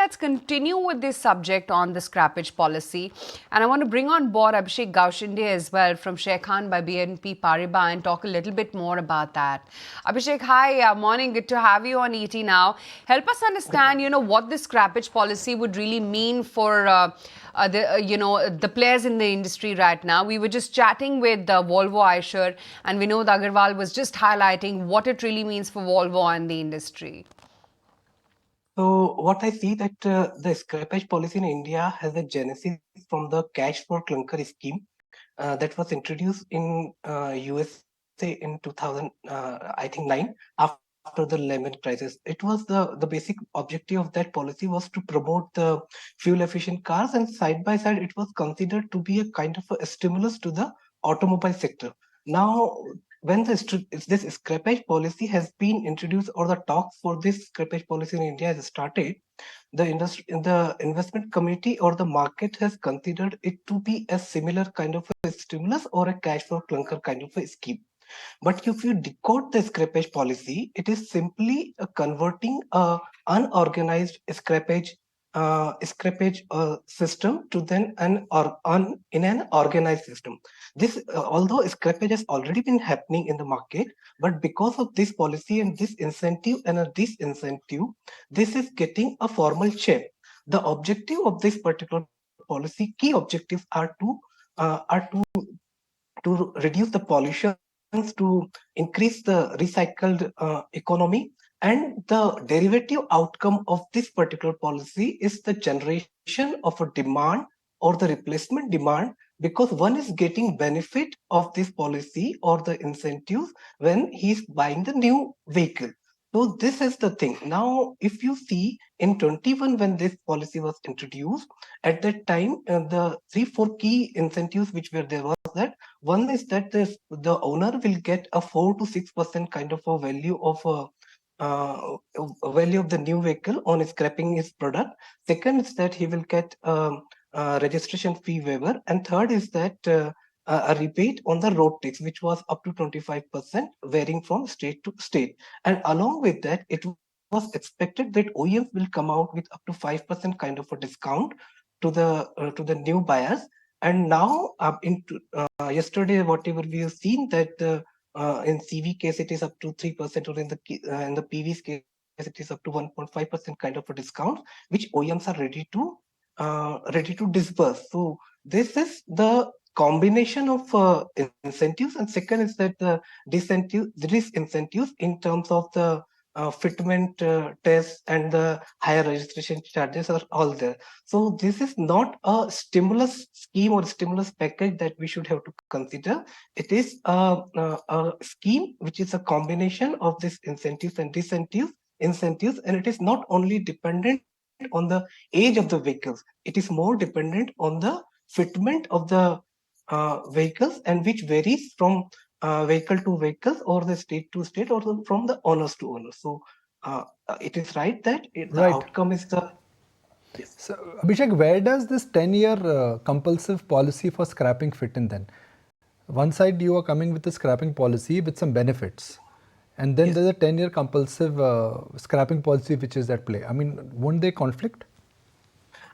let's continue with this subject on the scrappage policy. And I want to bring on board Abhishek Gaushinde as well from Sharekhan by BNP Paribas and talk a little bit more about that. Abhishek, hi, morning. Good to have you on ET now. Help us understand, what the scrappage policy would really mean for the players in the industry right now. We were just chatting with Volvo Eicher, and Vinod Agarwal was just highlighting what it really means for Volvo and the industry. So what I see that the scrappage policy in India has a genesis from the cash for clunker scheme that was introduced in USA in 2000, I think 9, after the Lehman crisis. It was the basic objective of that policy was to promote the fuel efficient cars, and side by side it was considered to be a kind of a stimulus to the automobile sector. Now, when this scrappage policy has been introduced, or the talks for this scrappage policy in India has started, the investment community or the market has considered it to be a similar kind of a stimulus or a cash for clunker kind of a scheme. But if you decode the scrappage policy, it is simply converting a unorganized scrappage system to then in an organized system. This, although scrappage has already been happening in the market, but because of this policy and this incentive and a disincentive, this is getting a formal shape. The objective of this particular policy, key objectives are to reduce the pollutions, to increase the recycled economy. And the derivative outcome of this particular policy is the generation of a demand or the replacement demand, because one is getting benefit of this policy or the incentives when he's buying the new vehicle. So this is the thing. Now, if you see in 21, when this policy was introduced, at that time, the 3-4 key incentives which were there was that one is that the owner will get a 4 to 6% kind of a value of the new vehicle on scrapping his product. Second is that he will get registration fee waiver, and third is that a rebate on the road tax, which was up to 25%, varying from state to state. And along with that, it was expected that OEMs will come out with up to 5% kind of a discount to the new buyers. And now, yesterday, whatever we have seen that in CV case it is up to 3%, or in the PV's case it is up to 1.5% kind of a discount, which OEMs are ready to disburse. So this is the combination of incentives, and second is that disincentives in terms of the fitment tests and the higher registration charges are all there. So this is not a stimulus scheme or stimulus package that we should have to consider. It is a scheme which is a combination of these incentives and incentives, and it is not only dependent on the age of the vehicles. It is more dependent on the fitment of the vehicles, and which varies from vehicle to vehicles, or the state to state, or from the owners to owners. So it is right that the Right. outcome is the yes. So, Abhishek, where does this 10-year compulsive policy for scrapping fit in then? One side, you are coming with a scrapping policy with some benefits. And then Yes. there's a 10-year compulsive scrapping policy which is at play. I mean, won't they conflict?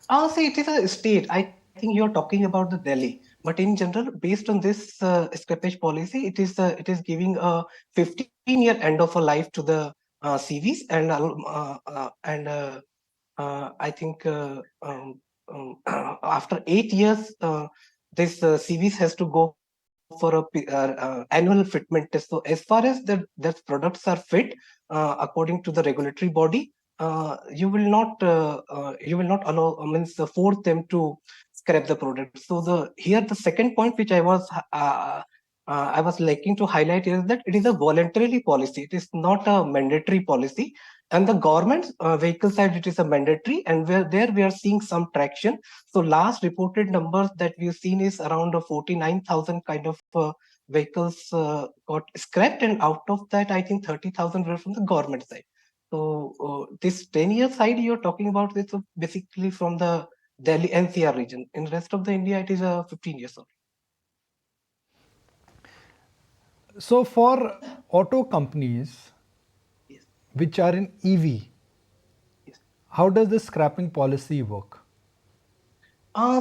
I'll say it is a state. I think you're talking about the Delhi, but in general, based on this scrappage policy, it is giving a 15-year end of a life to the CVs, and I think after 8 years, this CVs has to go for a annual fitment test. So as far as the products are fit according to the regulatory body, you will not allow means force them to scrap the product. So the second point which I was liking to highlight is that it is a voluntary policy. It is not a mandatory policy. And the government vehicle side, it is a mandatory, and there we are seeing some traction. So last reported numbers that we've seen is around 49,000 kind of vehicles got scrapped, and out of that, I think 30,000 were from the government side. So this 10-year side you're talking about is basically from the Delhi NCR region. In the rest of the India, it is 15 years old. So for auto companies Yes. which are in EV, Yes. How does this scrapping policy work?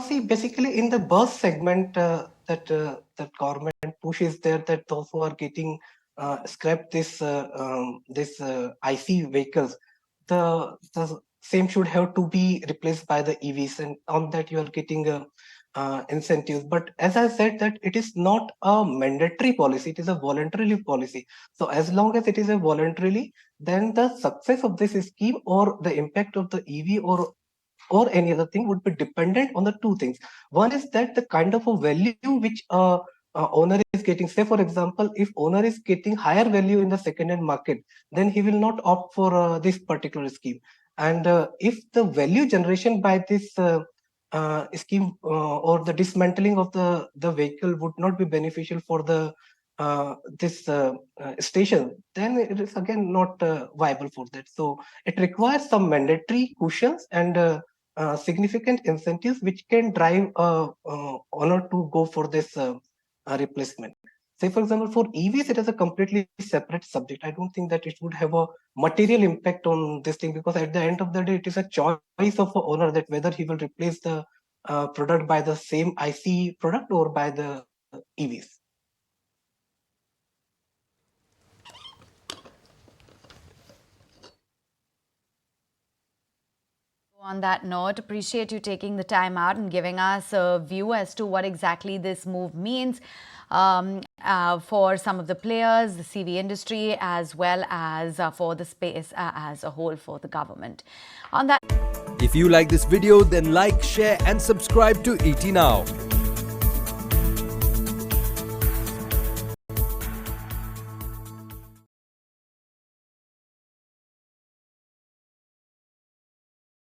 See, basically in the bus segment, that government push is there that those who are getting scrap this IC vehicles, the same should have to be replaced by the EVs, and on that you are getting incentives. But as I said, that it is not a mandatory policy; it is a voluntary policy. So as long as it is a voluntarily, then the success of this scheme or the impact of the EV or any other thing would be dependent on the two things. One is that the kind of a value which owner is getting. Say, for example, if owner is getting higher value in the second-hand market, then he will not opt for this particular scheme. And if the value generation by this scheme or the dismantling of the vehicle would not be beneficial for the this station, then it is again not viable for that. So it requires some mandatory cushions and significant incentives which can drive owner to go for this replacement. Say, for example, for EVs, it is a completely separate subject. I don't think that it would have a material impact on this thing, because at the end of the day, it is a choice of the owner that whether he will replace the product by the same IC product or by the EVs. On that note, appreciate you taking the time out and giving us a view as to what exactly this move means for some of the players, the CV industry, as well as for the space as a whole for the government. On that. If you like this video, then like, share and subscribe to ET Now.